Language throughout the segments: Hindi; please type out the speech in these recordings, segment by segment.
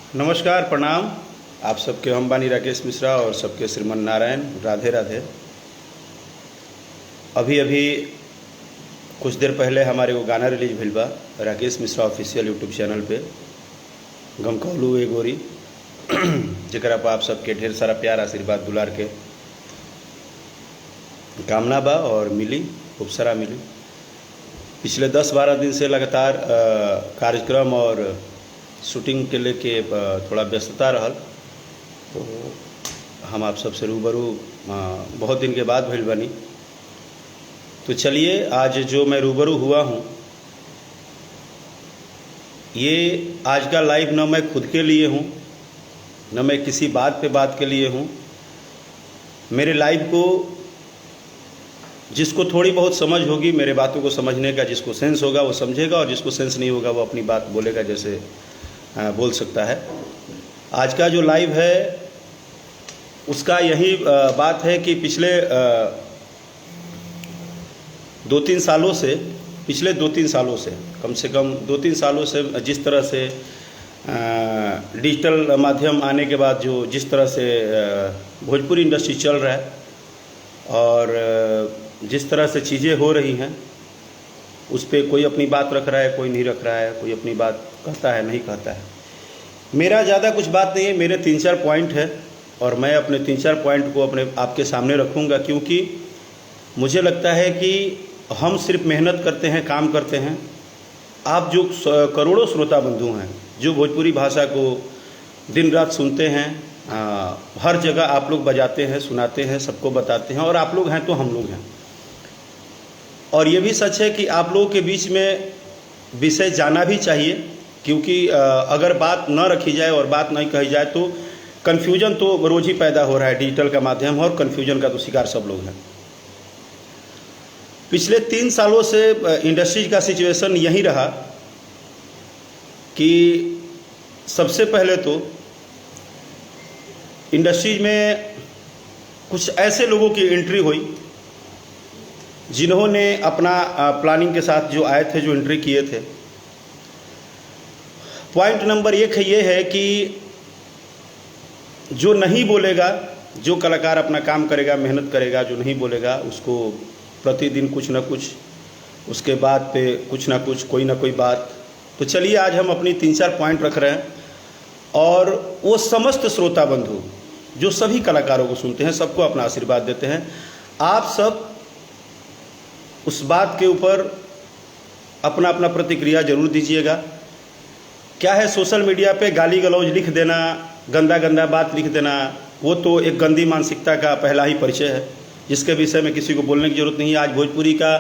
नमस्कार, प्रणाम। आप सबके हम बानी राकेश मिश्रा और सबके श्रीमन नारायण। राधे राधे। अभी अभी कुछ देर पहले हमारे वो गाना रिलीज भइल बा Rakesh Mishra official YouTube channel पे, गम कहलू ए गोरी, जरा पर आप सबके ढेर सारा प्यार आशीर्वाद दुलार के कामना बा और मिली, खूब सारा मिली। पिछले 10-12 दिन से लगातार कार्यक्रम और शूटिंग के लेके थोड़ा व्यस्तता रहल, तो हम आप सबसे रूबरू बहुत दिन के बाद भइल बानी। तो चलिए, आज जो मैं रूबरू हुआ हूँ, ये आज का लाइव न मैं खुद के लिए हूँ, न मैं किसी बात पे बात के लिए हूँ। मेरे लाइव को जिसको थोड़ी बहुत समझ होगी मेरे बातों को समझने का, जिसको सेंस होगा वो समझेगा, और जिसको सेंस नहीं होगा वो अपनी बात बोलेगा जैसे बोल सकता है। आज का जो लाइव है उसका यही बात है कि पिछले 2-3 सालों से, पिछले 2-3 सालों से, कम से कम 2-3 सालों से जिस तरह से डिजिटल माध्यम आने के बाद जो जिस तरह से भोजपुरी इंडस्ट्री चल रहा है और जिस तरह से चीज़ें हो रही हैं, उस पर कोई अपनी बात रख रहा है, कोई नहीं रख रहा है, कोई अपनी बात कहता है, नहीं कहता है। मेरा ज़्यादा कुछ बात नहीं है, मेरे 3-4 पॉइंट है और मैं अपने 3-4 पॉइंट को अपने आपके सामने रखूँगा, क्योंकि मुझे लगता है कि हम सिर्फ मेहनत करते हैं, काम करते हैं। आप जो करोड़ों श्रोता बंधु हैं जो भोजपुरी भाषा को दिन रात सुनते हैं, हर जगह आप लोग बजाते हैं, सुनाते हैं, सबको बताते हैं, और आप लोग हैं तो हम लोग हैं। और ये भी सच है कि आप लोगों के बीच में विषय जाना भी चाहिए, क्योंकि अगर बात न रखी जाए और बात नहीं कही जाए तो कन्फ्यूजन तो रोज़ ही पैदा हो रहा है डिजिटल का माध्यम, और कन्फ्यूजन का तो शिकार सब लोग हैं। पिछले 3 सालों से इंडस्ट्री का सिचुएशन यही रहा कि सबसे पहले तो इंडस्ट्री में कुछ ऐसे लोगों की एंट्री हुई जिन्होंने अपना प्लानिंग के साथ जो आए थे, जो एंट्री किए थे। पॉइंट नंबर 1 ये है कि जो नहीं बोलेगा, जो कलाकार अपना काम करेगा, मेहनत करेगा, जो नहीं बोलेगा उसको प्रतिदिन कुछ ना कुछ, उसके बाद पे कुछ ना कुछ, कोई ना कोई बात। तो चलिए, आज हम अपनी 3-4 पॉइंट रख रहे हैं और वो समस्त श्रोता बंधु जो सभी कलाकारों को सुनते हैं, सबको अपना आशीर्वाद देते हैं। आप सब उस बात के ऊपर अपना अपना प्रतिक्रिया जरूर दीजिएगा। क्या है, सोशल मीडिया पे गाली गलौज लिख देना, गंदा गंदा बात लिख देना, वो तो एक गंदी मानसिकता का पहला ही परिचय है, जिसके विषय में किसी को बोलने की ज़रूरत नहीं है। आज भोजपुरी का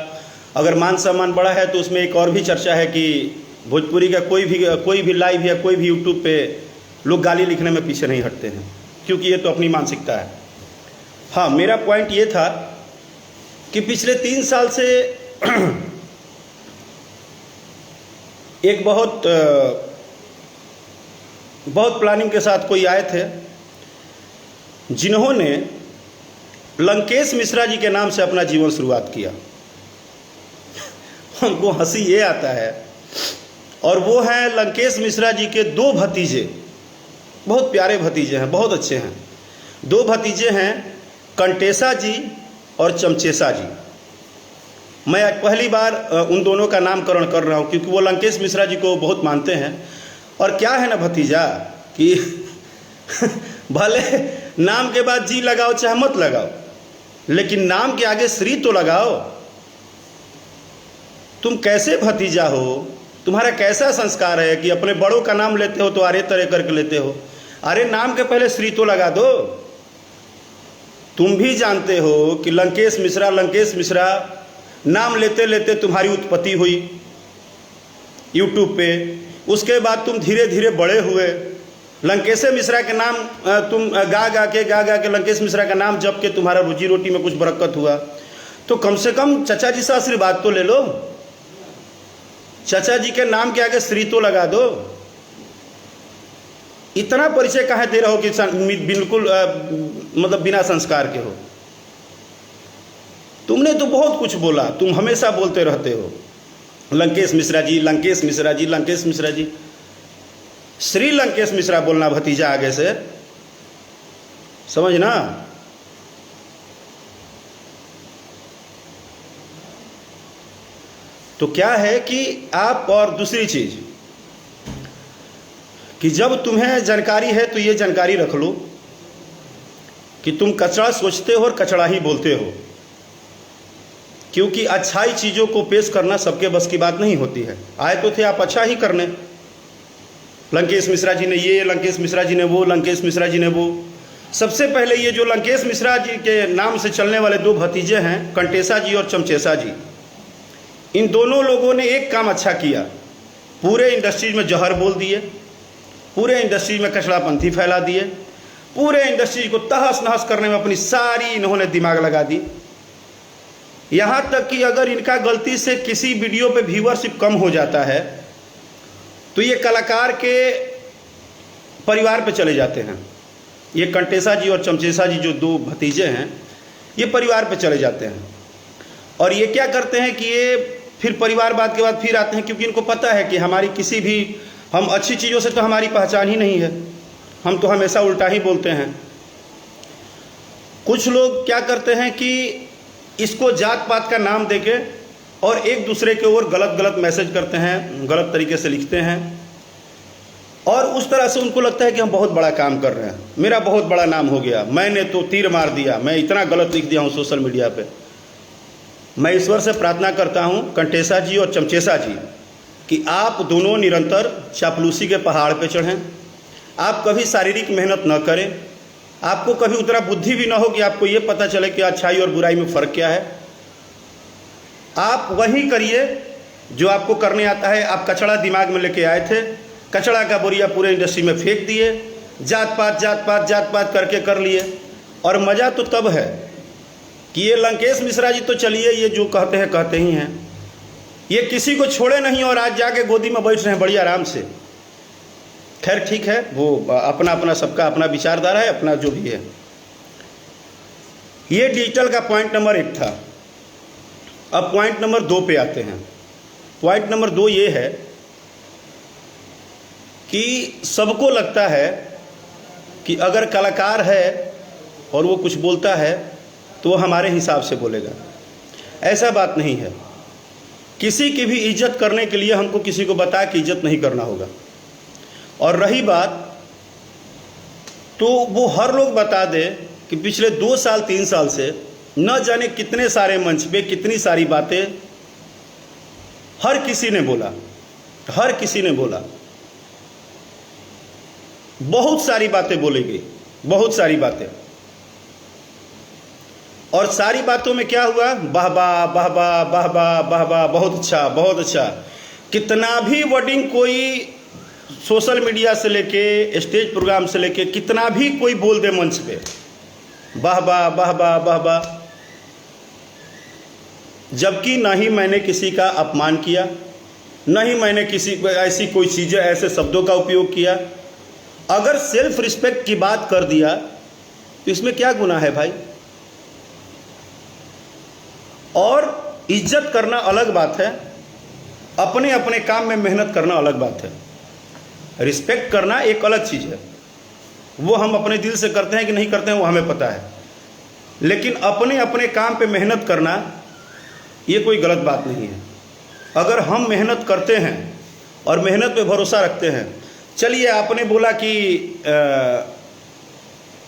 अगर मान सम्मान बढ़ा है तो उसमें एक और भी चर्चा है कि भोजपुरी का कोई भी लाइव या कोई भी यूट्यूब पे लोग गाली लिखने में पीछे नहीं हटते हैं, क्योंकि ये तो अपनी मानसिकता है। हाँ, मेरा पॉइंट ये था कि पिछले 3 साल से एक बहुत प्लानिंग के साथ कोई आए थे जिन्होंने लंकेश मिश्रा जी के नाम से अपना जीवन शुरुआत किया। हमको हंसी ये आता है, और वो हैं लंकेश मिश्रा जी के 2 भतीजे, बहुत प्यारे भतीजे हैं, बहुत अच्छे हैं। 2 भतीजे हैं, कंटेशा जी और चमचेसा जी। मैं आज पहली बार उन दोनों का नामकरण कर रहा हूँ, क्योंकि वो लंकेश मिश्रा जी को बहुत मानते हैं। और क्या है ना भतीजा कि भले नाम के बाद जी लगाओ चाहे मत लगाओ, लेकिन नाम के आगे श्री तो लगाओ। तुम कैसे भतीजा हो, तुम्हारा कैसा संस्कार है कि अपने बड़ों का नाम लेते हो तो अरे तरह करके लेते हो। अरे नाम के पहले श्री तो लगा दो। तुम भी जानते हो कि लंकेश मिश्रा नाम लेते लेते तुम्हारी उत्पत्ति हुई यूट्यूब पे। उसके बाद तुम धीरे धीरे बड़े हुए, लंकेश मिश्रा के नाम तुम गा के लंकेश मिश्रा का नाम जप के तुम्हारा रोजी रोटी में कुछ बरकत हुआ। तो कम से कम चचा जी से आशीर्वाद तो ले लो, चचा जी के नाम के आगे श्री तो लगा दो। इतना परिचय काहे दे रहे हो कि बिल्कुल मतलब बिना संस्कार के हो। तुमने तो बहुत कुछ बोला, तुम हमेशा बोलते रहते हो लंकेश मिश्रा जी, लंकेश मिश्रा जी, लंकेश मिश्रा जी। श्री लंकेश मिश्रा बोलना भतीजा आगे से, समझना। तो क्या है कि आप, और दूसरी चीज कि जब तुम्हें जानकारी है तो ये जानकारी रख लो कि तुम कचरा सोचते हो और कचरा ही बोलते हो, क्योंकि अच्छाई चीज़ों को पेश करना सबके बस की बात नहीं होती है। आए तो थे आप अच्छा ही करने, लंकेश मिश्रा जी ने ये, लंकेश मिश्रा जी ने वो, लंकेश मिश्रा जी ने वो। सबसे पहले ये जो लंकेश मिश्रा जी के नाम से चलने वाले दो भतीजे हैं, कंटेसा जी और चमचेसा जी, इन दोनों लोगों ने एक काम अच्छा किया, पूरे इंडस्ट्रीज में जहर बोल दिए, पूरे इंडस्ट्री में कचड़ापंथी फैला दिए, पूरे इंडस्ट्री को तहस नहस करने में अपनी सारी इन्होंने दिमाग लगा दी। यहाँ तक कि अगर इनका गलती से किसी वीडियो पे व्यूअरशिप कम हो जाता है तो ये कलाकार के परिवार पे चले जाते हैं। ये कंटेसा जी और चमचेसा जी जो दो भतीजे हैं, ये परिवार पे चले जाते हैं। और ये क्या करते हैं कि ये फिर परिवारवाद के बाद फिर आते हैं, क्योंकि इनको पता है कि हमारी किसी भी, हम अच्छी चीज़ों से तो हमारी पहचान ही नहीं है, हम तो हमेशा उल्टा ही बोलते हैं। कुछ लोग क्या करते हैं कि इसको जात पात का नाम देके और एक दूसरे के ओर गलत गलत मैसेज करते हैं, गलत तरीके से लिखते हैं, और उस तरह से उनको लगता है कि हम बहुत बड़ा काम कर रहे हैं, मेरा बहुत बड़ा नाम हो गया, मैंने तो तीर मार दिया, मैं इतना गलत लिख दिया हूँ सोशल मीडिया पे। मैं ईश्वर से प्रार्थना करता हूँ कंटेसा जी और चमचेसा जी कि आप दोनों निरंतर चापलूसी के पहाड़ पे चढ़ें, आप कभी शारीरिक मेहनत न करें, आपको कभी उतना बुद्धि भी ना हो कि आपको ये पता चले कि अच्छाई और बुराई में फ़र्क क्या है। आप वही करिए जो आपको करने आता है। आप कचड़ा दिमाग में लेके आए थे, कचड़ा का बोरिया पूरे इंडस्ट्री में फेंक दिए, जात पात करके कर लिए। और मज़ा तो तब है कि ये लंकेश मिश्रा जी तो चलिए, ये जो कहते हैं कहते ही हैं, ये किसी को छोड़े नहीं और आज जाके गोदी में बैठ रहे हैं बड़ी आराम से। खैर ठीक है, वो अपना अपना सबका अपना विचारधारा है, अपना जो भी है। ये डिजिटल का पॉइंट नंबर 1 था। अब पॉइंट नंबर 2 पे आते हैं। पॉइंट नंबर 2 ये है कि सबको लगता है कि अगर कलाकार है और वो कुछ बोलता है तो वो हमारे हिसाब से बोलेगा। ऐसा बात नहीं है। किसी की भी इज्जत करने के लिए हमको किसी को बता के इज्जत नहीं करना होगा। और रही बात, तो वो हर लोग बता दे कि पिछले 2 साल 3 साल से न जाने कितने सारे मंच पे कितनी सारी बातें हर किसी ने बोला, हर किसी ने बोला, बहुत सारी बातें बोली गई, बहुत सारी बातें। और सारी बातों में क्या हुआ? वाह वाह वाह वाह वाह वाह वाह वाह, बहुत अच्छा बहुत अच्छा। कितना भी वर्डिंग कोई सोशल मीडिया से लेके स्टेज प्रोग्राम से लेके कितना भी कोई बोल दे मंच पे, वाह वाह वाह वाह वाह वाह, जबकि ना ही मैंने किसी का अपमान किया, ना ही मैंने किसी ऐसी कोई चीज़ें ऐसे शब्दों का उपयोग किया। अगर सेल्फ रिस्पेक्ट की बात कर दिया तो इसमें क्या गुनाह है भाई? और इज्जत करना अलग बात है, अपने अपने काम में मेहनत करना अलग बात है। रिस्पेक्ट करना एक अलग चीज़ है, वो हम अपने दिल से करते हैं कि नहीं करते हैं वो हमें पता है। लेकिन अपने अपने काम पे मेहनत करना ये कोई गलत बात नहीं है। अगर हम मेहनत करते हैं और मेहनत पे भरोसा रखते हैं। चलिए, आपने बोला कि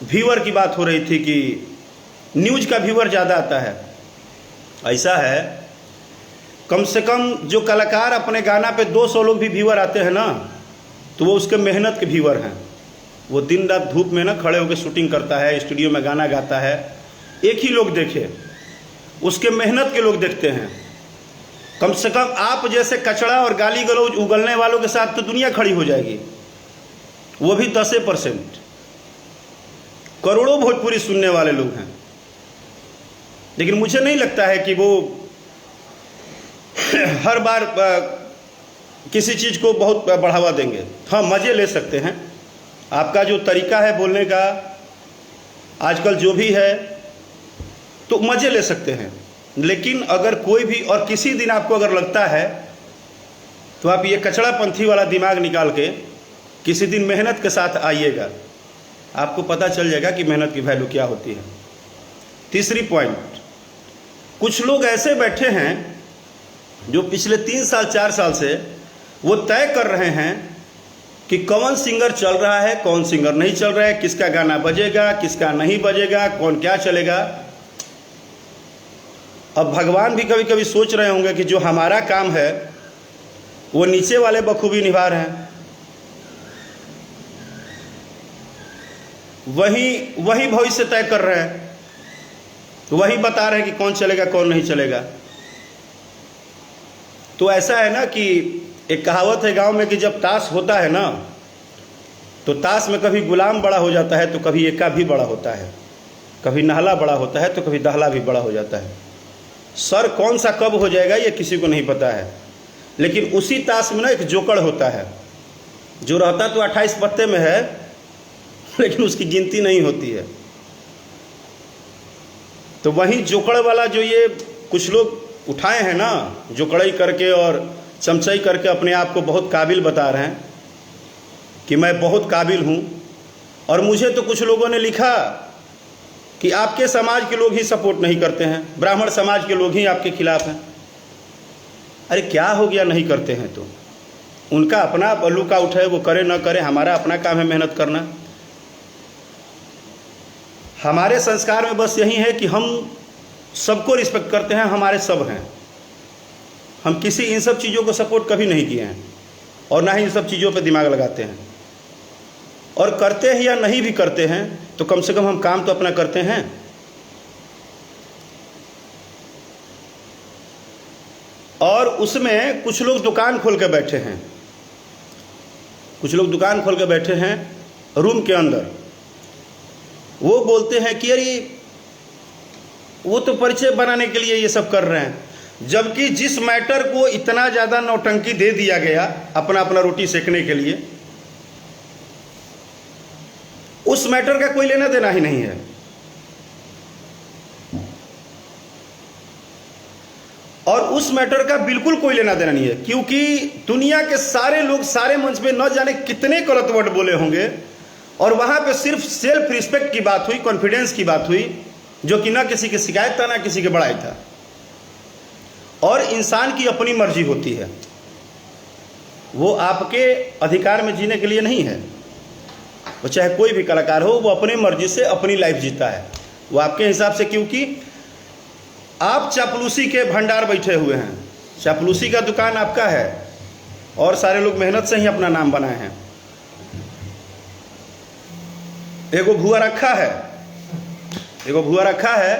व्यूअर की बात हो रही थी कि न्यूज़ का व्यूअर ज़्यादा आता है। ऐसा है, कम से कम जो कलाकार अपने गाना पे 200 लोग भी व्यूअर आते हैं ना, तो वो उसके मेहनत के व्यूअर हैं। वो दिन रात धूप में ना खड़े होकर शूटिंग करता है, स्टूडियो में गाना गाता है, एक ही लोग देखे, उसके मेहनत के लोग देखते हैं। कम से कम आप जैसे कचड़ा और गाली गलौज उगलने वालों के साथ तो दुनिया खड़ी हो जाएगी, वो भी 10%। करोड़ों भोजपुरी सुनने वाले लोग हैं, लेकिन मुझे नहीं लगता है कि वो हर बार किसी चीज़ को बहुत बढ़ावा देंगे। हाँ, मज़े ले सकते हैं। आपका जो तरीका है बोलने का आजकल जो भी है, तो मज़े ले सकते हैं। लेकिन अगर कोई भी और किसी दिन आपको अगर लगता है तो आप ये कचड़ापंथी वाला दिमाग निकाल के किसी दिन मेहनत के साथ आइएगा, आपको पता चल जाएगा कि मेहनत की वैल्यू क्या होती है। तीसरी पॉइंट, कुछ लोग ऐसे बैठे हैं जो पिछले 3 साल 4 साल से वो तय कर रहे हैं कि कौन सिंगर चल रहा है, कौन सिंगर नहीं चल रहा है, किसका गाना बजेगा, किसका नहीं बजेगा, कौन क्या चलेगा। अब भगवान भी कभी कभी सोच रहे होंगे कि जो हमारा काम है वो नीचे वाले बखूबी निभा रहे हैं, वही भविष्य तय कर रहे हैं, वही बता रहे हैं कि कौन चलेगा कौन नहीं चलेगा। तो ऐसा है ना कि एक कहावत है गांव में कि जब ताश होता है ना, तो ताश में कभी गुलाम बड़ा हो जाता है तो कभी एका भी बड़ा होता है, कभी नहला बड़ा होता है तो कभी दहला भी बड़ा हो जाता है। सर कौन सा कब हो जाएगा ये किसी को नहीं पता है, लेकिन उसी ताश में ना एक जोकड़ होता है जो रहता तो 28 पत्ते में है, लेकिन उसकी गिनती नहीं होती है। तो वही जोकड़ वाला जो ये कुछ लोग उठाए हैं ना, जोकड़ई करके और चमचई करके अपने आप को बहुत काबिल बता रहे हैं कि मैं बहुत काबिल हूँ। और मुझे तो कुछ लोगों ने लिखा कि आपके समाज के लोग ही सपोर्ट नहीं करते हैं, ब्राह्मण समाज के लोग ही आपके खिलाफ हैं। अरे क्या हो गया नहीं करते हैं तो? उनका अपना बल्लू का उठे, वो करे ना करे, हमारा अपना काम है मेहनत करना। हमारे संस्कार में बस यही है कि हम सबको रिस्पेक्ट करते हैं, हमारे सब हैं। हम किसी इन सब चीज़ों को सपोर्ट कभी नहीं किए हैं और ना ही इन सब चीज़ों पे दिमाग लगाते हैं। और करते हैं या नहीं भी करते हैं तो कम से कम हम काम तो अपना करते हैं। और उसमें कुछ लोग दुकान खोल के बैठे हैं, कुछ लोग दुकान खोल के बैठे हैं रूम के अंदर। वो बोलते हैं कि अरे वो तो परिचय बनाने के लिए ये सब कर रहे हैं, जबकि जिस मैटर को इतना ज़्यादा नौटंकी दे दिया गया अपना अपना रोटी सेकने के लिए, उस मैटर का कोई लेना देना ही नहीं है। और उस मैटर का बिल्कुल कोई लेना देना नहीं है, क्योंकि दुनिया के सारे लोग सारे मंच पे न जाने कितने गलत वर्ड बोले होंगे, और वहां पे सिर्फ सेल्फ रिस्पेक्ट की बात हुई, कॉन्फिडेंस की बात हुई, जो कि ना किसी की शिकायत था ना किसी की बड़ाई था। और इंसान की अपनी मर्जी होती है, वो आपके अधिकार में जीने के लिए नहीं है। वो चाहे कोई भी कलाकार हो, वो अपनी मर्जी से अपनी लाइफ जीता है, वो आपके हिसाब से, क्योंकि आप चापलूसी के भंडार बैठे हुए हैं, चापलूसी का दुकान आपका है और सारे लोग मेहनत से ही अपना नाम बनाए हैं। एगो भुआ रखा है,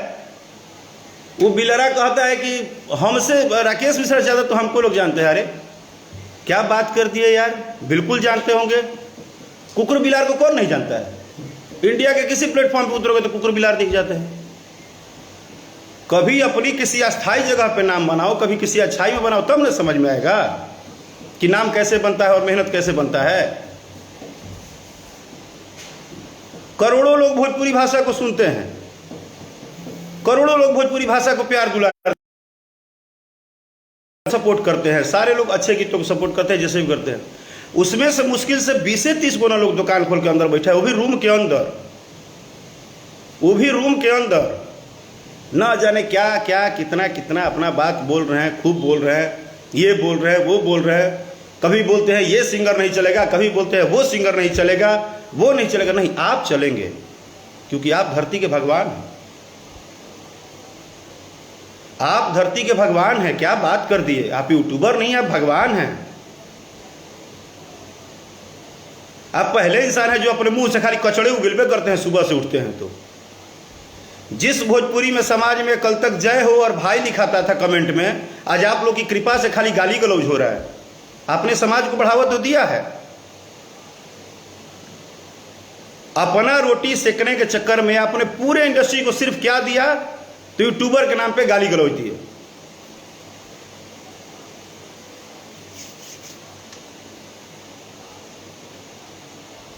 वो बिलरा कहता है कि हमसे राकेश मिश्रा ज़्यादा तो हमको लोग जानते हैं। अरे क्या बात कर दिए यार, बिल्कुल जानते होंगे। कुकुर बिलार को कौन नहीं जानता है? इंडिया के किसी प्लेटफॉर्म पे उतरोगे तो कुकुर बिलार दिख जाते हैं। कभी अपनी किसी अस्थायी जगह पे नाम बनाओ, कभी किसी अच्छाई में बनाओ, तब न समझ में आएगा कि नाम कैसे बनता है और मेहनत कैसे बनता है। करोड़ों लोग भोजपुरी भाषा को सुनते हैं, करोड़ों लोग भोजपुरी भाषा को प्यार दुलार सपोर्ट करते हैं, सारे लोग अच्छे गीतों को सपोर्ट करते हैं जैसे भी करते हैं। उसमें से मुश्किल से 20 से 30 गुना लोग दुकान खोल के अंदर बैठा है, वो भी रूम के अंदर, ना जाने क्या क्या कितना कितना अपना बात बोल रहे हैं, खूब बोल रहे हैं, ये बोल रहे हैं, वो बोल रहे हैं। कभी बोलते हैं ये सिंगर नहीं चलेगा, कभी बोलते हैं वो सिंगर नहीं चलेगा, वो नहीं चलेगा। नहीं, आप चलेंगे, क्योंकि आप धरती के भगवान हैं। आप धरती के भगवान हैं। क्या बात कर दिए, आप यूट्यूबर नहीं, आप भगवान हैं। आप पहले इंसान हैं जो अपने मुंह से खाली कचड़े उगिलबे करते हैं सुबह से उठते हैं। तो जिस भोजपुरी में समाज में कल तक जय हो और भाई लिखाता था कमेंट में, आज आप लोग की कृपा से खाली गाली गलौज हो रहा है। आपने समाज को बढ़ावा तो दिया है, अपना रोटी सेकने के चक्कर में आपने पूरे इंडस्ट्री को सिर्फ क्या दिया, तो यूट्यूबर के नाम पे गाली गलौज दिए।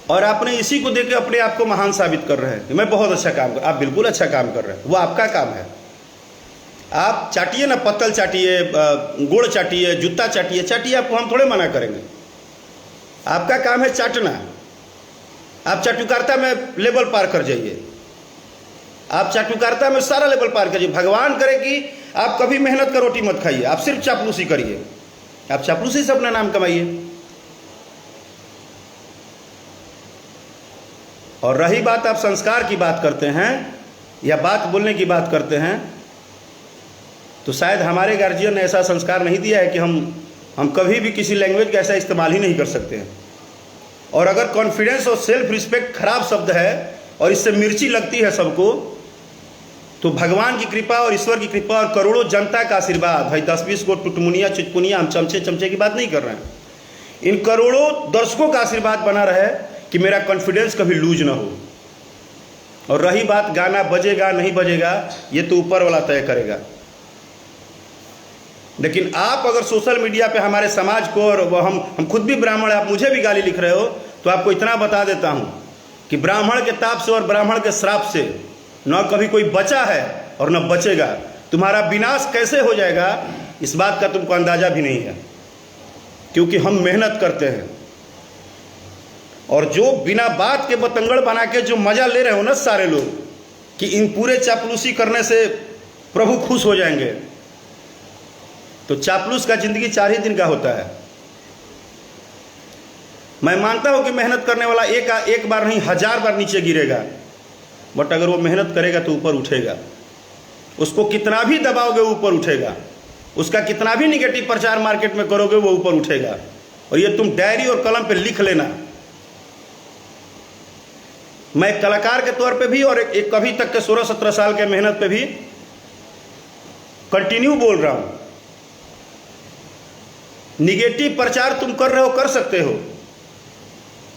और आपने इसी को देकर अपने आप को महान साबित कर रहे हैं कि मैं बहुत अच्छा काम कर। आप बिल्कुल अच्छा काम कर रहे हैं, वो आपका काम है। आप चाटिए ना, पत्तल चाटिए, गुड़ चाटिए, जूता चाटिए, आपको हम थोड़े मना करेंगे। आपका काम है चाटना। आप चाटुकारिता में लेवल पार कर जाइए, आप चाटुकारिता में सारा लेवल पार करिए। भगवान करे कि आप कभी मेहनत का रोटी मत खाइए, आप सिर्फ चापलूसी करिए, आप चापलूसी से अपना नाम कमाइए। और रही बात, आप संस्कार की बात करते हैं या बात बोलने की बात करते हैं, तो शायद हमारे गार्जियन ने ऐसा संस्कार नहीं दिया है कि हम कभी भी किसी लैंग्वेज का ऐसा इस्तेमाल ही नहीं कर सकते हैं। और अगर कॉन्फिडेंस और सेल्फ रिस्पेक्ट खराब शब्द है और इससे मिर्ची लगती है सबको, तो भगवान की कृपा और ईश्वर की कृपा और करोड़ों जनता का आशीर्वाद, भाई 10-20 को टुटमुनिया चुचपुनिया हम चमचे की बात नहीं कर रहे हैं, इन करोड़ों दर्शकों का आशीर्वाद बना रहे कि मेरा कॉन्फिडेंस कभी लूज ना हो। और रही बात गाना बजेगा नहीं बजेगा, ये तो ऊपर वाला तय करेगा। लेकिन आप अगर सोशल मीडिया पे हमारे समाज को, और हम खुद भी ब्राह्मण है, आप मुझे भी गाली लिख रहे हो, तो आपको इतना बता देता हूं कि ब्राह्मण के ताप से और ब्राह्मण के श्राप से न कभी कोई बचा है और न बचेगा। तुम्हारा विनाश कैसे हो जाएगा इस बात का तुमको अंदाजा भी नहीं है, क्योंकि हम मेहनत करते हैं। और जो बिना बात के बतंगड़ बना के जो मजा ले रहे हो ना सारे लोग, कि इन पूरे चापलूसी करने से प्रभु खुश हो जाएंगे, तो चापलूस का जिंदगी 4 ही दिन का होता है। मैं मानता हूं कि मेहनत करने वाला एक बार नहीं 1000 बार नीचे गिरेगा, बट अगर वो मेहनत करेगा तो ऊपर उठेगा। उसको कितना भी दबाओगे ऊपर उठेगा, उसका कितना भी निगेटिव प्रचार मार्केट में करोगे वो ऊपर उठेगा। और ये तुम डायरी और कलम पे लिख लेना। मैं कलाकार के तौर पे भी और एक कभी तक के 16-17 साल के मेहनत पे भी कंटिन्यू बोल रहा हूं, निगेटिव प्रचार तुम कर रहे हो, कर सकते हो,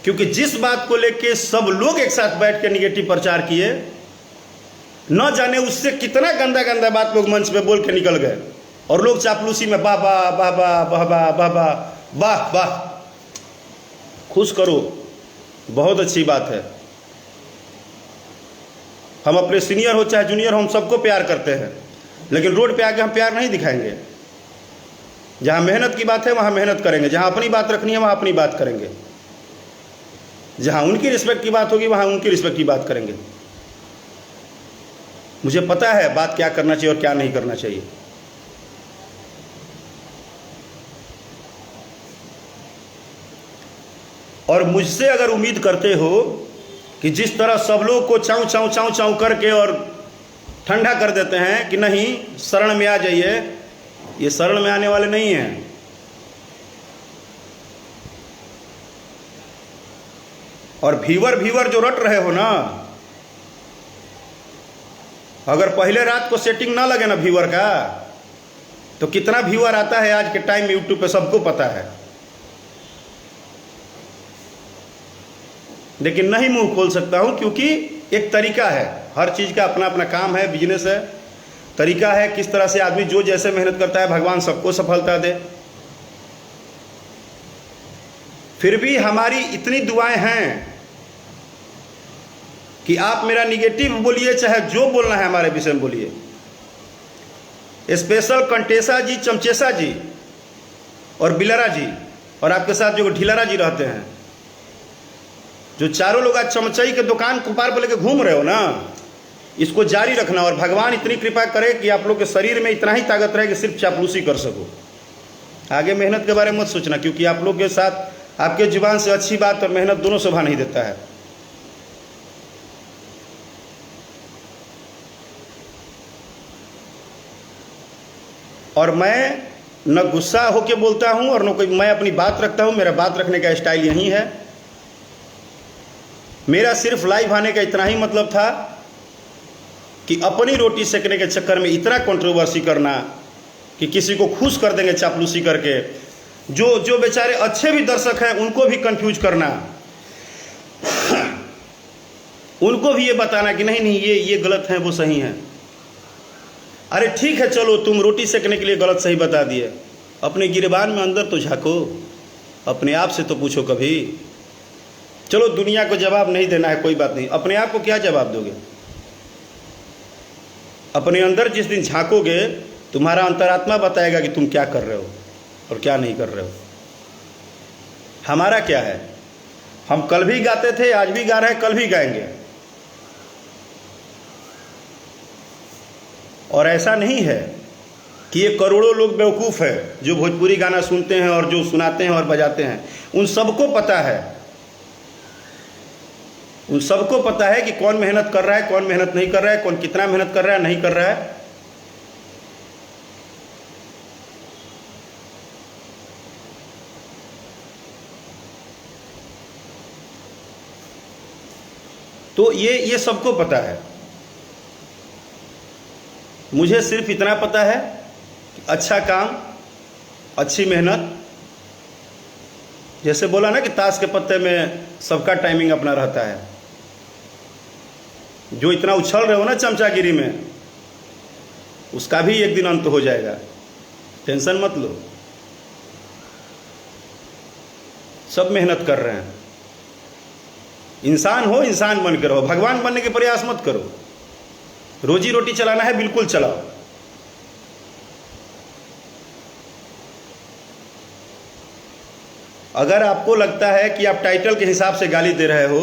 क्योंकि जिस बात को लेके सब लोग एक साथ बैठ के निगेटिव प्रचार किए, न जाने उससे कितना गंदा गंदा बात लोग मंच पे बोल के निकल गए, और लोग चापलूसी में वाह वाह वाह वाह वाह वाह वाह वाह वाह वाह। खुश करो, बहुत अच्छी बात है। हम अपने सीनियर हो चाहे जूनियर हो, हम सबको प्यार करते हैं, लेकिन रोड पे आके हम प्यार नहीं दिखाएंगे। जहां मेहनत की बात है वहां मेहनत करेंगे, जहां अपनी बात रखनी है वहां अपनी बात करेंगे, जहां उनकी रिस्पेक्ट की बात होगी वहां उनकी रिस्पेक्ट की बात करेंगे। मुझे पता है बात क्या करना चाहिए और क्या नहीं करना चाहिए। और मुझसे अगर उम्मीद करते हो कि जिस तरह सब लोग को चाऊ चाऊ चाऊ चाऊ करके और ठंडा कर देते हैं कि नहीं शरण में आ जाइए, ये शरण में आने वाले नहीं हैं। और व्यूअर जो रट रहे हो ना, अगर पहले रात को सेटिंग ना लगे ना व्यूअर का, तो कितना व्यूअर आता है आज के टाइम में यूट्यूब पे सबको पता है। लेकिन नहीं मुंह खोल सकता हूं, क्योंकि एक तरीका है, हर चीज का अपना अपना काम है, बिजनेस है, तरीका है किस तरह से आदमी जो जैसे मेहनत करता है भगवान सबको सफलता दे। फिर भी हमारी इतनी दुआएं हैं कि आप मेरा निगेटिव बोलिए चाहे जो बोलना है हमारे विषय में बोलिए। स्पेशल कंटेसा जी, चमचेसा जी और बिलरा जी, और आपके साथ जो ढिलरा जी रहते हैं, जो चारों लोग आज चमचई के दुकान कुपार पर लेके घूम रहे हो ना, इसको जारी रखना। और भगवान इतनी कृपा करे कि आप लोग के शरीर में इतना ही ताकत रहे कि सिर्फ चापलूसी कर सको। आगे मेहनत के बारे में मत सोचना, क्योंकि आप लोग के साथ आपके जुबान से अच्छी बात और मेहनत दोनों शोभा नहीं देता है। और मैं न गुस्सा होके बोलता हूं और न कोई, मैं अपनी बात रखता हूं। मेरा बात रखने का स्टाइल यही है। मेरा सिर्फ लाइव आने का इतना ही मतलब था कि अपनी रोटी सेकने के चक्कर में इतना कंट्रोवर्सी करना कि किसी को खुश कर देंगे चापलूसी करके, जो बेचारे अच्छे भी दर्शक हैं उनको भी कंफ्यूज करना, उनको भी ये बताना कि नहीं नहीं ये गलत है वो सही है। अरे ठीक है, चलो तुम रोटी सेकने के लिए गलत सही बता दिए, अपने गिरबान में अंदर तो झांको, अपने आप से तो पूछो कभी। चलो दुनिया को जवाब नहीं देना है, कोई बात नहीं, अपने आप को क्या जवाब दोगे? अपने अंदर जिस दिन झांकोगे तुम्हारा अंतरात्मा बताएगा कि तुम क्या कर रहे हो और क्या नहीं कर रहे हो। हमारा क्या है? हम कल भी गाते थे, आज भी गा रहे हैं, कल भी गाएंगे। और ऐसा नहीं है कि ये करोड़ों लोग बेवकूफ़ है जो भोजपुरी गाना सुनते हैं और जो सुनाते हैं और बजाते हैं। उन सबको पता है, उन सबको पता है कि कौन मेहनत कर रहा है, कौन मेहनत नहीं कर रहा है, कौन कितना मेहनत कर रहा है, नहीं कर रहा है। तो ये सबको पता है। मुझे सिर्फ इतना पता है कि अच्छा काम, अच्छी मेहनत, जैसे बोला ना कि ताश के पत्ते में सबका टाइमिंग अपना रहता है। जो इतना उछल रहे हो ना चमचागिरी में, उसका भी एक दिन अंत हो जाएगा, टेंशन मत लो। सब मेहनत कर रहे हैं। इंसान हो, इंसान बन के रहो, भगवान बनने के प्रयास मत करो। रोजी रोटी चलाना है, बिल्कुल चलाओ। अगर आपको लगता है कि आप टाइटल के हिसाब से गाली दे रहे हो,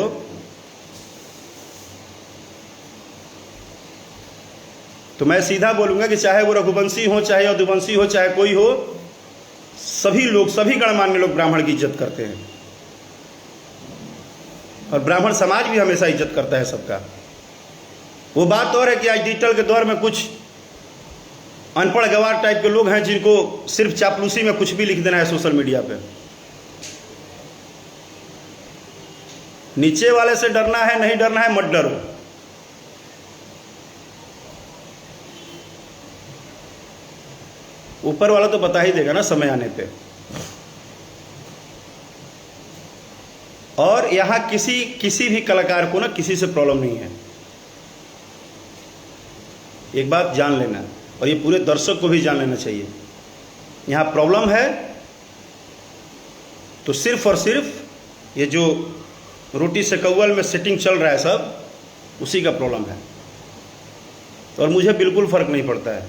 तो मैं सीधा बोलूंगा कि चाहे वो रघुवंशी हो, चाहे यदुवंशी हो, चाहे कोई हो, सभी लोग, सभी गणमान्य लोग ब्राह्मण की इज्जत करते हैं। और ब्राह्मण समाज भी हमेशा इज्जत करता है सबका। वो बात और है कि आज डिजिटल के दौर में कुछ अनपढ़ गवार टाइप के लोग हैं जिनको सिर्फ चापलूसी में कुछ भी लिख देना है सोशल मीडिया पे। नीचे वाले से डरना है, नहीं डरना है, मत डरो। ऊपर वाला तो बता ही देगा ना समय आने पे। और यहां किसी भी कलाकार को ना किसी से प्रॉब्लम नहीं है। एक बात जान लेना, और ये पूरे दर्शक को भी जान लेना चाहिए, यहां प्रॉब्लम है तो सिर्फ और सिर्फ ये जो रोटी से कव्वल में सेटिंग चल रहा है सब, उसी का प्रॉब्लम है। और मुझे बिल्कुल फर्क नहीं पड़ता है।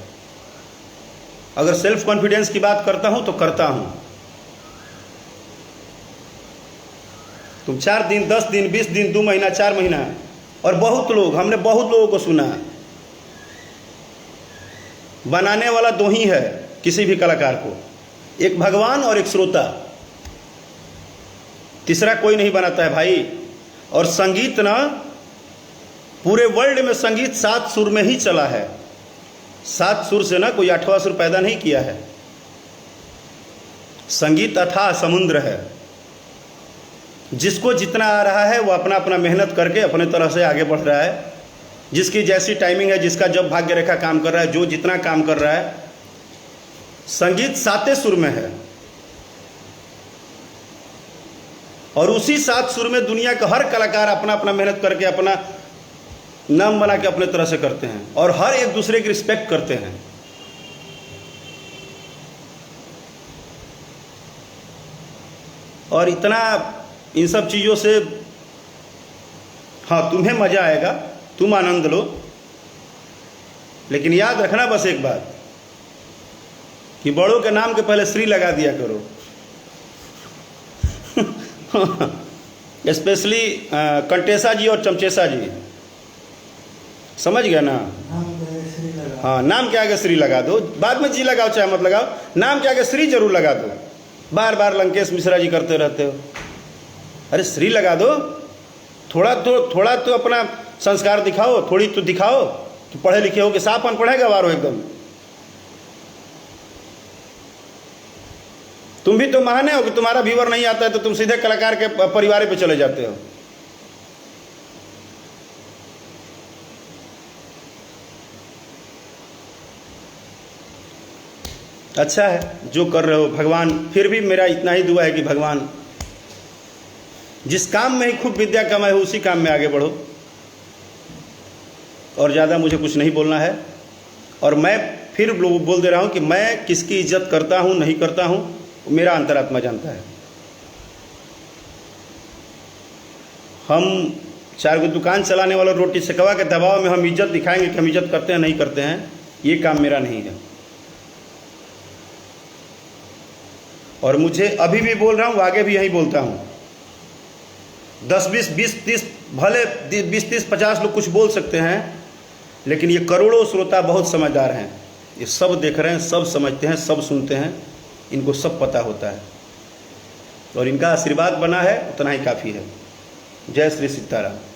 अगर सेल्फ कॉन्फिडेंस की बात करता हूं तो करता हूं। तुम 4 दिन, 10 दिन, 20 दिन, 2 महीना, 4 महीना, और बहुत लोग, हमने बहुत लोगों को सुना, बनाने वाला 2 ही है किसी भी कलाकार को, एक भगवान और एक श्रोता। तीसरा कोई नहीं बनाता है भाई। और संगीत ना, पूरे वर्ल्ड में संगीत 7 सुर में ही चला है। 7 सुर से ना कोई 8वां सुर पैदा नहीं किया है। संगीत अथाह समुद्र है। जिसको जितना आ रहा है वो अपना अपना मेहनत करके अपने तरह से आगे बढ़ रहा है। जिसकी जैसी टाइमिंग है, जिसका जब भाग्य रेखा काम कर रहा है, जो जितना काम कर रहा है। संगीत 7 सुर में है, और उसी 7 सुर में दुनिया का हर कलाकार अपना अपना मेहनत करके अपना नाम बना के अपने तरह से करते हैं, और हर एक दूसरे की रिस्पेक्ट करते हैं। और इतना इन सब चीज़ों से, हाँ तुम्हें मज़ा आएगा, तुम आनंद लो, लेकिन याद रखना बस एक बात कि बड़ों के नाम के पहले श्री लगा दिया करो। स्पेशली कंटेसा जी और चमचेसा जी, समझ गया ना? हाँ, नाम के आगे श्री लगा दो। बाद में जी लगाओ चाहे मत लगाओ, नाम के आगे श्री जरूर लगा दो। बार बार लंकेश मिश्रा जी करते रहते हो। अरे श्री लगा दो, थोड़ा तो अपना संस्कार दिखाओ, थोड़ी तो दिखाओ कि पढ़े लिखे हो कि साफ अनपढ़ है गवार हो एकदम। तुम भी तो महाने हो कि तुम्हारा व्यूअर नहीं आता है तो तुम सीधे कलाकार के परिवार पे चले जाते हो। अच्छा है जो कर रहे हो, भगवान, फिर भी मेरा इतना ही दुआ है कि भगवान जिस काम में ही खूब विद्या कमाए हो उसी काम में आगे बढ़ो। और ज़्यादा मुझे कुछ नहीं बोलना है। और मैं फिर बोल दे रहा हूँ कि मैं किसकी इज्जत करता हूँ नहीं करता हूँ, मेरा अंतरात्मा जानता है। हम 4 गो दुकान चलाने वाला रोटी सेकवा के दबाव में हम इज्जत दिखाएंगे कि हम इज्जत करते हैं नहीं करते हैं, ये काम मेरा नहीं है। और मुझे अभी भी बोल रहा हूँ, आगे भी यही बोलता हूँ। 10 20 20 30 भले 20 30 50 लोग कुछ बोल सकते हैं, लेकिन ये करोड़ों श्रोता बहुत समझदार हैं। ये सब देख रहे हैं, सब समझते हैं, सब सुनते हैं, इनको सब पता होता है और इनका आशीर्वाद बना है, उतना ही काफ़ी है। जय श्री सीताराम।